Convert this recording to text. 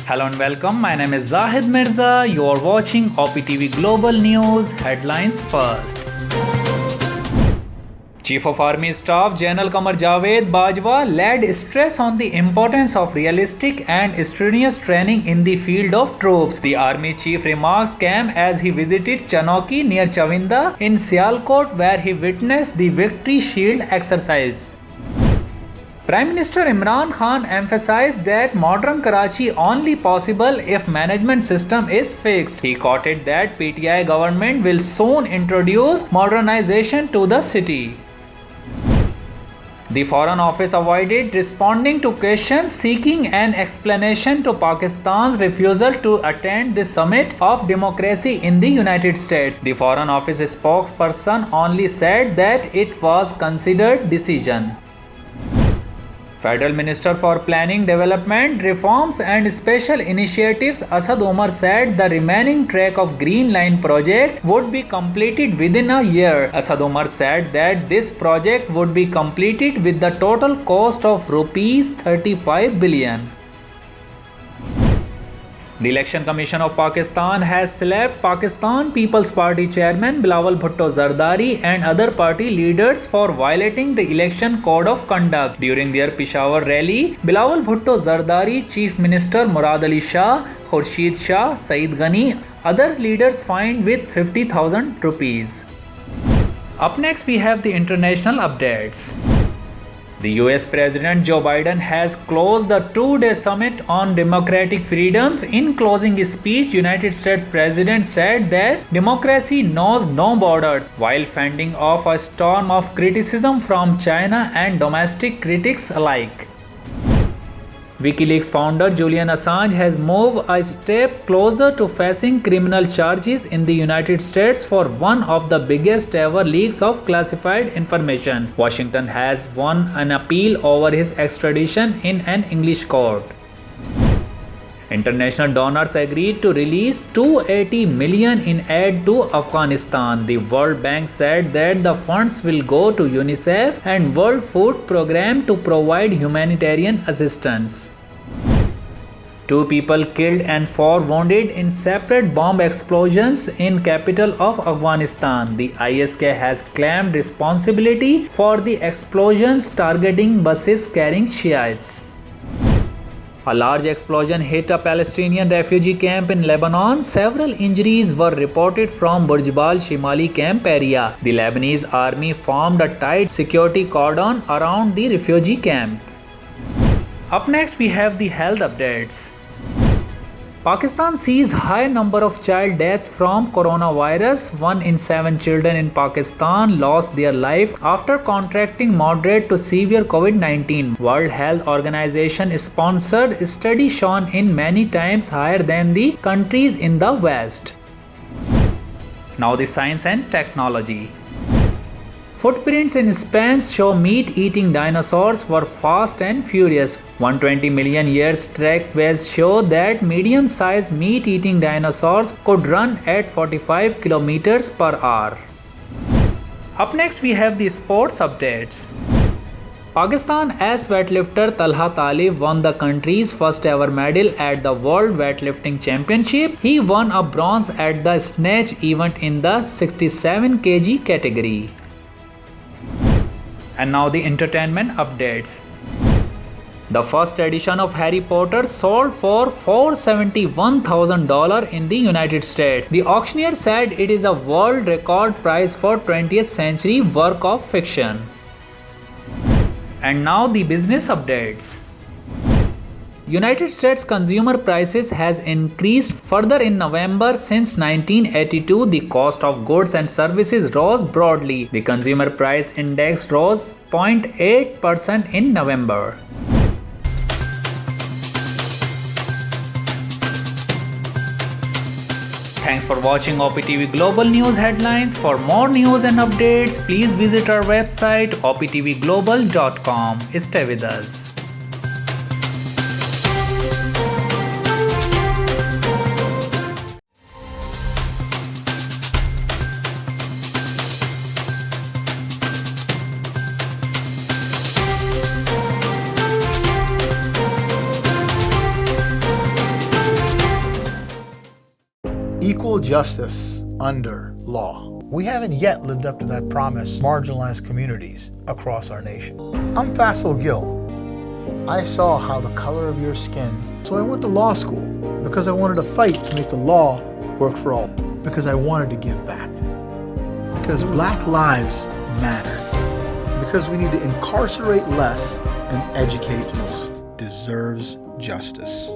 Hello and welcome. My name is Zahid Mirza. You are watching OPTV Global News. Headlines first. Chief of Army Staff General Qamar Javed Bajwa laid stress on the importance of realistic and strenuous training in the field of troops. The Army Chief remarks came as he visited Chanauki near Chavinda in Sialkot, where he witnessed the Victory Shield exercise. Prime Minister Imran Khan emphasized that modern Karachi only possible if management system is fixed. He quoted that PTI government will soon introduce modernization to the city. The Foreign Office avoided responding to questions seeking an explanation to Pakistan's refusal to attend the Summit of Democracy in the United States. The Foreign Office spokesperson only said that it was considered decision. Federal Minister for Planning, Development, Reforms and Special Initiatives Asad Omar said the remaining track of Green Line project would be completed within a year. Asad Omar said that this project would be completed with the total cost of rupees 35 billion. The Election Commission of Pakistan has slapped Pakistan People's Party chairman Bilawal Bhutto Zardari and other party leaders for violating the election code of conduct. During their Peshawar rally, Bilawal Bhutto Zardari, Chief Minister Murad Ali Shah, Khurshid Shah, Saeed Ghani, other leaders fined with 50,000 rupees. Up next we have the international updates. The US President Joe Biden has closed the two-day summit on democratic freedoms. In closing his speech, United States President said that democracy knows no borders, while fending off a storm of criticism from China and domestic critics alike. WikiLeaks founder Julian Assange has moved a step closer to facing criminal charges in the United States for one of the biggest ever leaks of classified information. Washington has won an appeal over his extradition in an English court. International donors agreed to release $280 million in aid to Afghanistan. The World Bank said that the funds will go to UNICEF and World Food Programme to provide humanitarian assistance. 2 people killed and 4 wounded in separate bomb explosions in capital of Afghanistan. The ISK has claimed responsibility for the explosions targeting buses carrying Shiites. A large explosion hit a Palestinian refugee camp in Lebanon. Several injuries were reported from Burjbal Shimali camp area. The Lebanese army formed a tight security cordon around the refugee camp. Up next we have the health updates. Pakistan sees high number of child deaths from coronavirus. 1 in 7 children in Pakistan lost their life after contracting moderate to severe COVID-19. World Health Organization sponsored study shown in many times higher than the countries in the West. Now the science and technology. Footprints in Spain show meat-eating dinosaurs were fast and furious. 120 million years trackways show that medium-sized meat-eating dinosaurs could run at 45 kilometers per hour. Up next we have the sports updates. Pakistan ace weightlifter Talha Talib won the country's first ever medal at the World Weightlifting Championship. He won a bronze at the snatch event in the 67 kg category. And now the entertainment updates. The first edition of Harry Potter sold for $471,000 in the United States. The auctioneer said it is a world record price for 20th century work of fiction. And now the business updates. United States consumer prices has increased further in November. Since 1982, the cost of goods and services rose broadly. The consumer price index rose 0.8% in November. Thanks for watching OPTV Global News Headlines. For more news and updates, please visit our website optvglobal.com. Stay with us. equal justice under law. We haven't yet lived up to that promise, marginalized communities across our nation. I'm Faisal Gill. I saw how the color of your skin, so I went to law school because I wanted to fight to make the law work for all, because I wanted to give back, because Black lives matter, because we need to incarcerate less and educate more. Deserves justice.